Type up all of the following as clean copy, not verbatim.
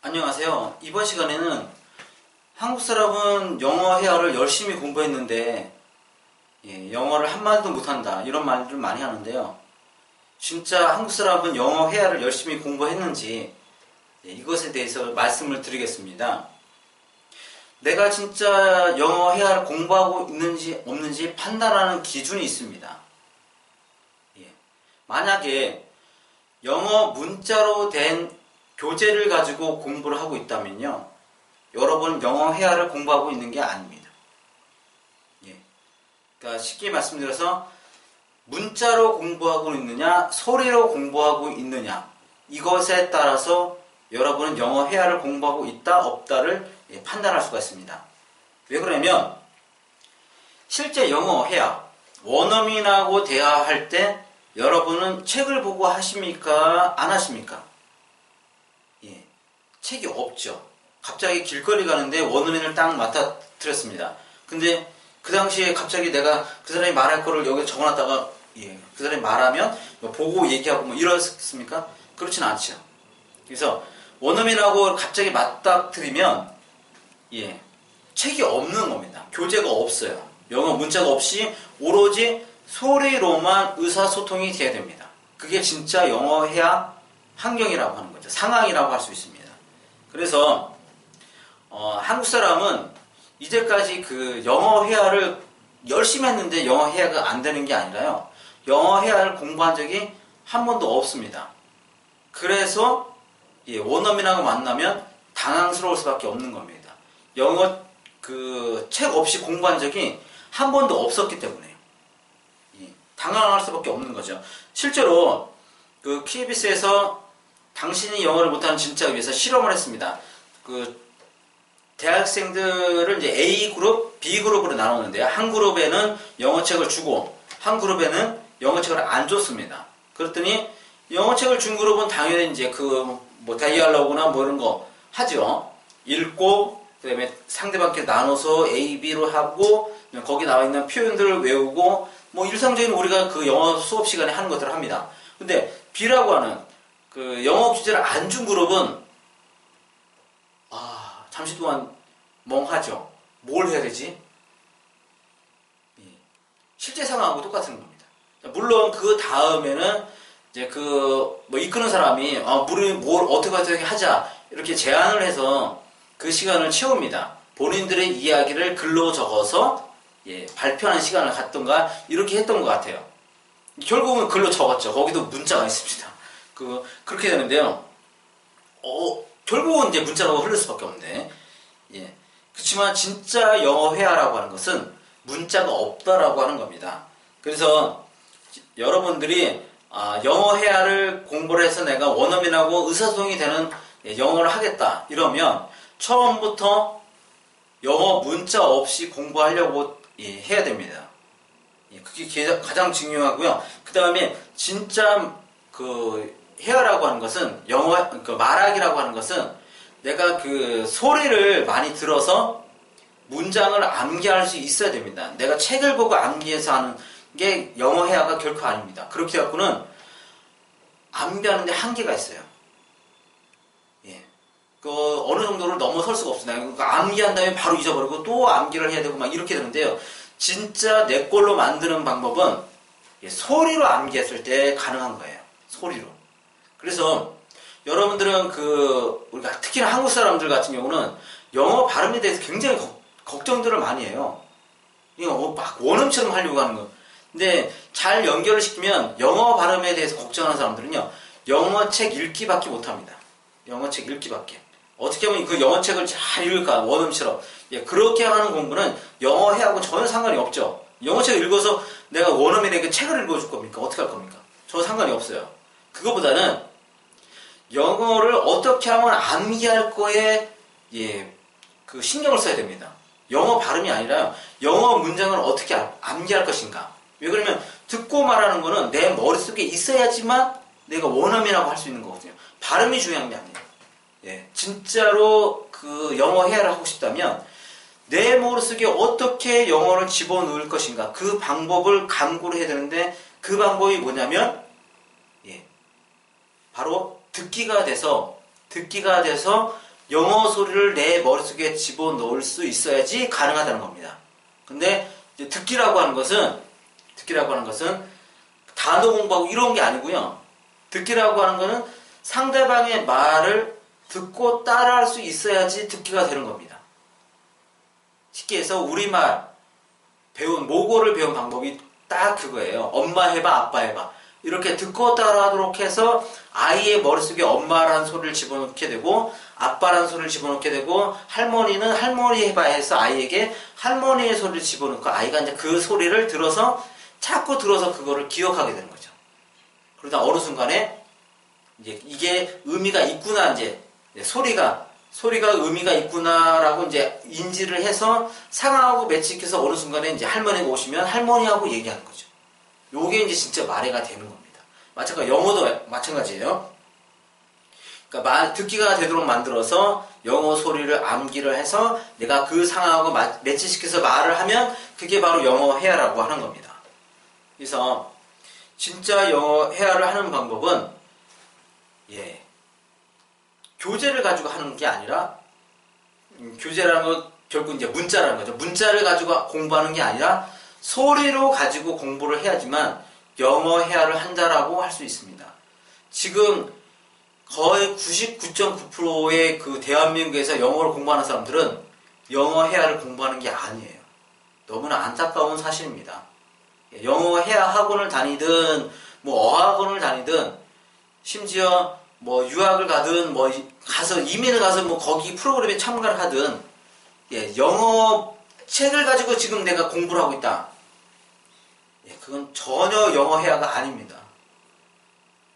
안녕하세요. 이번 시간에는 한국 사람은 영어 회화를 열심히 공부했는데 영어를 한마디도 못한다 이런 말들 많이 하는데요. 진짜 한국 사람은 영어 회화를 열심히 공부했는지 이것에 대해서 말씀을 드리겠습니다. 내가 진짜 영어 회화를 공부하고 있는지 없는지 판단하는 기준이 있습니다. 만약에 영어 문자로 된 교재를 가지고 공부를 하고 있다면요, 여러분 영어 회화를 공부하고 있는 게 아닙니다. 그러니까 쉽게 말씀드려서 문자로 공부하고 있느냐 소리로 공부하고 있느냐 이것에 따라서 여러분은 영어 회화를 공부하고 있다 없다를 판단할 수가 있습니다. 왜 그러냐면 실제 영어 회화 원어민하고 대화할 때 여러분은 책을 보고 하십니까? 안 하십니까? 책이 없죠. 갑자기 길거리 가는데 원어민을 딱 맡아드렸습니다. 근데 그 당시에 갑자기 내가 그 사람이 말할 거를 여기 적어놨다가 그 사람이 말하면 보고 얘기하고 뭐 이렇습니까? 그렇진 않죠. 그래서 원어민하고 갑자기 맞닥뜨리면 책이 없는 겁니다. 교재가 없어요. 영어 문자가 없이 오로지 소리로만 의사소통이 돼야 됩니다. 그게 진짜 영어 회화 환경이라고 하는 거죠. 상황이라고 할 수 있습니다. 그래서 한국 사람은 이제까지 그 영어 회화를 열심히 했는데 영어 회화가 안 되는 게 아니라요. 영어 회화를 공부한 적이 한 번도 없습니다. 그래서 원어민하고 만나면 당황스러울 수밖에 없는 겁니다. 영어 그 책 없이 공부한 적이 한 번도 없었기 때문에요. 당황할 수밖에 없는 거죠. 실제로 그 KBS에서 당신이 영어를 못하는 진짜를 위해서 실험을 했습니다. 그 대학생들을 이제 A 그룹, B 그룹으로 나누는데요. 한 그룹에는 영어책을 주고 한 그룹에는 영어책을 안 줬습니다. 그랬더니 영어책을 준 그룹은 당연히 이제 그 뭐 다이얼로그나 뭐 이런 거 하죠. 읽고 그다음에 상대방께 나눠서 A, B로 하고 거기 나와 있는 표현들을 외우고 뭐 일상적인 우리가 그 영어 수업 시간에 하는 것들을 합니다. 근데 B라고 하는 그 영어 교재를 안 준 그룹은 잠시 동안 멍하죠. 뭘 해야 되지? 실제 상황하고 똑같은 겁니다. 물론 그 다음에는 이제 그 뭐 이끄는 사람이 우리 뭘 어떻게 하자 이렇게 제안을 해서 그 시간을 채웁니다. 본인들의 이야기를 글로 적어서 발표하는 시간을 갖던가 이렇게 했던 것 같아요. 결국은 글로 적었죠. 거기도 문자가 있습니다. 그렇게 되는데요. 결국은 이제 문자로 흐를 수밖에 없는데, 그렇지만 진짜 영어 회화라고 하는 것은 문자가 없다라고 하는 겁니다. 그래서 여러분들이 영어 회화를 공부를 해서 내가 원어민하고 의사소통이 되는 영어를 하겠다 이러면 처음부터 영어 문자 없이 공부하려고 해야 됩니다. 그게 가장 중요하고요. 그 다음에 진짜 그 회화라고 하는 것은 영어 그 말하기라고 하는 것은 내가 그 소리를 많이 들어서 문장을 암기할 수 있어야 됩니다. 내가 책을 보고 암기해서 하는 게 영어 회화가 결코 아닙니다. 그렇게 갖고는 암기하는데 한계가 있어요. 어느 정도를 넘어설 수가 없어요. 암기한 다음에 바로 잊어버리고 또 암기를 해야 되고 막 이렇게 되는데요. 진짜 내 걸로 만드는 방법은 소리로 암기했을 때 가능한 거예요. 소리로. 그래서 여러분들은 우리가 특히나 한국 사람들 같은 경우는 영어 발음에 대해서 굉장히 걱정들을 많이 해요. 이거 막 원음처럼 하려고 하는 거. 근데 잘 연결을 시키면 영어 발음에 대해서 걱정하는 사람들은요, 영어책 읽기밖에 못합니다. 영어책 읽기밖에. 어떻게 하면 그 영어책을 잘 읽을까, 원음처럼. 그렇게 하는 공부는 영어 회화하고 전혀 상관이 없죠. 영어책을 읽어서 내가 원어민에게 책을 읽어줄 겁니까? 어떻게 할 겁니까? 전혀 상관이 없어요. 그거보다는 영어를 어떻게 하면 암기할 거에 그 신경을 써야 됩니다. 영어 발음이 아니라 영어 문장을 어떻게 암기할 것인가. 왜 그러면 듣고 말하는 거는 내 머릿속에 있어야지만 내가 원어민이라고 할 수 있는 거거든요. 발음이 중요한 게 아니에요. 진짜로 그 영어 회화를 하고 싶다면 내 머릿속에 어떻게 영어를 집어넣을 것인가 그 방법을 강구를 해야 되는데 그 방법이 뭐냐면 바로 듣기가 돼서 영어 소리를 내 머릿속에 집어넣을 수 있어야지 가능하다는 겁니다. 근데 이제 듣기라고 하는 것은 단어 공부하고 이런 게 아니고요. 듣기라고 하는 것은 상대방의 말을 듣고 따라할 수 있어야지 듣기가 되는 겁니다. 쉽게 해서 우리말 모국어를 배운 방법이 딱 그거예요. 엄마 해봐, 아빠 해봐. 이렇게 듣고 따라하도록 해서 아이의 머릿속에 엄마라는 소리를 집어넣게 되고 아빠라는 소리를 집어넣게 되고 할머니는 할머니 해봐 해서 아이에게 할머니의 소리를 집어넣고 아이가 이제 그 소리를 자꾸 들어서 그거를 기억하게 되는 거죠. 그러다 어느 순간에 이제 이게 의미가 있구나, 이제 소리가 의미가 있구나라고 이제 인지를 해서 상하고 매치해서 어느 순간에 이제 할머니가 오시면 할머니하고 얘기하는 거죠. 요게 이제 진짜 말해가 되는 겁니다. 영어도 마찬가지예요. 그러니까 듣기가 되도록 만들어서 영어 소리를 암기를 해서 내가 그 상황하고 매치시켜서 말을 하면 그게 바로 영어 회화라고 하는 겁니다. 그래서 진짜 영어 회화를 하는 방법은 교재를 가지고 하는 게 아니라 교재라는 건 결국 이제 문자라는 거죠. 문자를 가지고 공부하는 게 아니라 소리로 가지고 공부를 해야지만 영어 회화를 한다라고 할 수 있습니다. 지금 거의 99.9%의 그 대한민국에서 영어를 공부하는 사람들은 영어 회화를 공부하는 게 아니에요. 너무나 안타까운 사실입니다. 영어 회화 학원을 다니든 어학원을 다니든 심지어 유학을 가든 가서 이민을 가서 거기 프로그램에 참가를 하든 영어 책을 가지고 지금 내가 공부를 하고 있다. 그건 전혀 영어 회화가 아닙니다.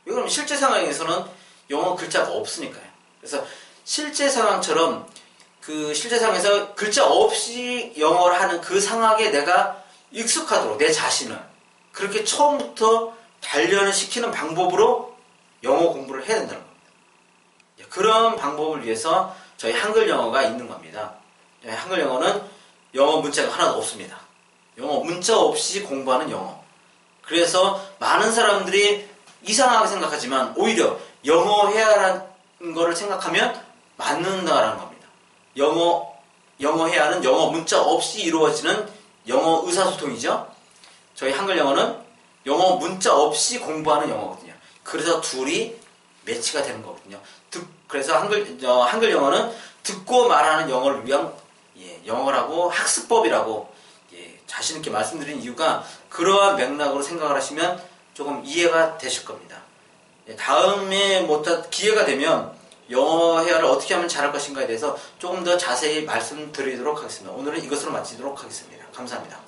왜 그러면 실제 상황에서는 영어 글자가 없으니까요. 그래서 실제 상황처럼 그 실제 상황에서 글자 없이 영어를 하는 그 상황에 내가 익숙하도록 내 자신을 그렇게 처음부터 단련을 시키는 방법으로 영어 공부를 해야 된다는 겁니다. 그런 방법을 위해서 저희 한글 영어가 있는 겁니다. 한글 영어는 영어 문자가 하나도 없습니다. 영어 문자 없이 공부하는 영어. 그래서 많은 사람들이 이상하게 생각하지만 오히려 영어 회화라는 거를 생각하면 맞는다라는 겁니다. 영어 회화는 영어 문자 없이 이루어지는 영어 의사소통이죠. 저희 한글 영어는 영어 문자 없이 공부하는 영어거든요. 그래서 둘이 매치가 되는 거거든요. 그래서 한글 영어는 듣고 말하는 영어를 위한 영어라고 학습법이라고 자신 있게 말씀드린 이유가 그러한 맥락으로 생각을 하시면 조금 이해가 되실 겁니다. 다음에 기회가 되면 영어 회화를 어떻게 하면 잘할 것인가에 대해서 조금 더 자세히 말씀드리도록 하겠습니다. 오늘은 이것으로 마치도록 하겠습니다. 감사합니다.